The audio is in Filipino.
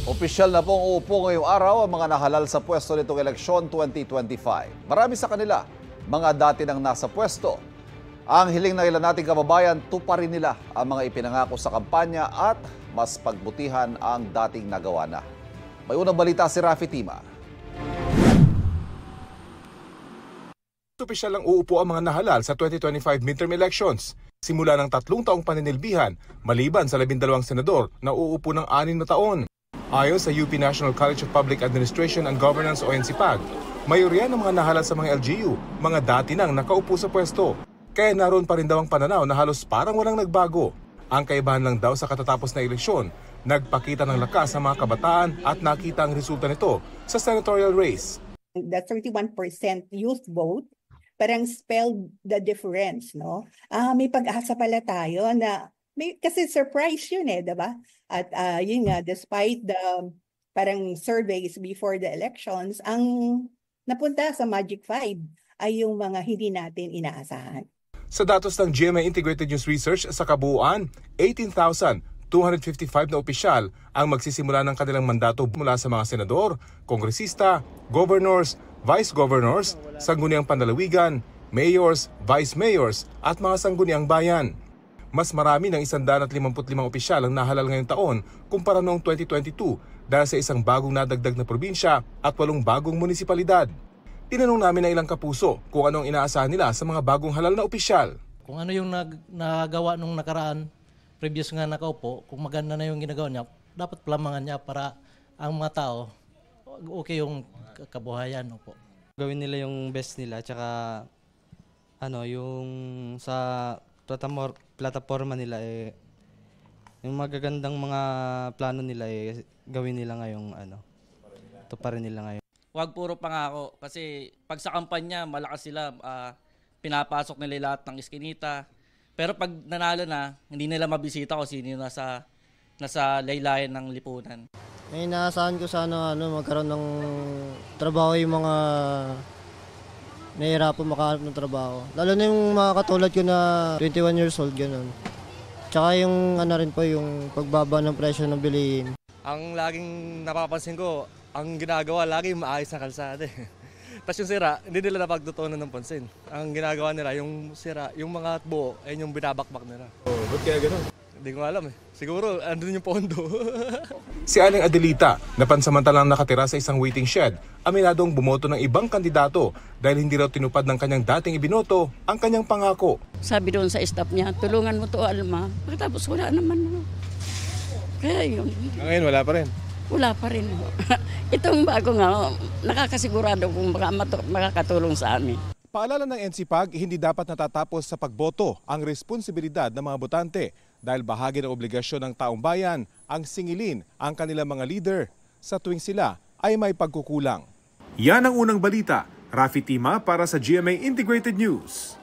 Opisyal na pong uupo ngayong araw ang mga nahalal sa pwesto nitong eleksyon 2025. Marami sa kanila, mga dati nang nasa pwesto. Ang hiling ng ilan nating kababayan, tuparin nila ang mga ipinangako sa kampanya at mas pagbutihan ang dating nagawa na. May unang balita si Rafi Tima. Opisyal lang uupo ang mga nahalal sa 2025 midterm elections. Simula ng 3 taong paninilbihan, maliban sa 12 senador na uupo ng 6 na taon. Ayon sa UP National College of Public Administration and Governance o NCPAG, mayorya ng mga nahalal sa mga LGU, mga dati nang nakaupo sa pwesto. Kaya naroon pa rin daw ang pananaw na halos parang walang nagbago. Ang kaibahan lang daw sa katatapos na eleksyon, nagpakita ng lakas sa mga kabataan at nakita ang resulta nito sa senatorial race. The 31% youth vote parang spelled the difference, no? May pag-asa pala tayo na kasi surprise yun diba? At yun nga, despite the parang surveys before the elections, ang napunta sa Magic 5 ay yung mga hindi natin inaasahan. Sa datos ng GMA Integrated News Research, sa kabuuan, 18,255 na opisyal ang magsisimula ng kanilang mandato mula sa mga senador, kongresista, governors, vice-governors, sangguniang panlalawigan, mayors, vice-mayors at mga sangguniang bayan. Mas marami ng 155 opisyal ang nahalal ngayong taon kumpara noong 2022 dahil sa isang bagong nadagdag na probinsya at 8 bagong munisipalidad. Tinanong namin ng ilang kapuso kung anong inaasahan nila sa mga bagong halal na opisyal. Kung ano yung nagawa nung nakaraan, previous nga nakaupo, kung maganda na yung ginagawa niya, dapat palamangan niya para ang mga tao, okay yung kabuhayan. Opo. Gawin nila yung best nila, tsaka yung sa plataforma nila yung magagandang mga plano nila gawin nila ngayong tuparin nila ngayon. Huwag puro pangako kasi pag sa kampanya malakas sila, pinapasok nila lahat ng iskinita. Pero pag nanalo na, hindi nila mabisita kung sino nasa laylayan ng lipunan. Inaasahan ko sana magkaroon ng trabaho yung mga nahihirapan makahanap ng trabaho. Lalo na yung mga katulad ko na 21 years old, gano'n. Tsaka yung rin po, yung pagbaba ng presyo ng bilihin. Ang laging napapansin ko, ang ginagawa lagi maayos na kalsada. Tapos yung sira, hindi nila napagtutunan ng pansin. Ang ginagawa nila, yung sira, yung mga buo, ayun yung binabakbak nila. Ba't kaya gano'n? Hindi ko alam Siguro, andun yung pondo. Si Aling Adelita, na pansamantalang nakatira sa isang waiting shed, aminadong bumoto ng ibang kandidato dahil hindi raw tinupad ng kanyang dating ibinoto ang kanyang pangako. Sabi doon sa staff niya, tulungan mo to Alma. Pagkatapos wala naman. Kaya yun. Ngayon wala pa rin? Wala pa rin. Itong bago nga, nakakasigurado kung makakatulong sa amin. Paalala ng NCPAG, hindi dapat natatapos sa pagboto ang responsibilidad ng mga botante dahil bahagi ng obligasyon ng taong bayan ang singilin ang kanilang mga leader sa tuwing sila ay may pagkukulang. Yan ang unang balita. Rafi Tima para sa GMA Integrated News.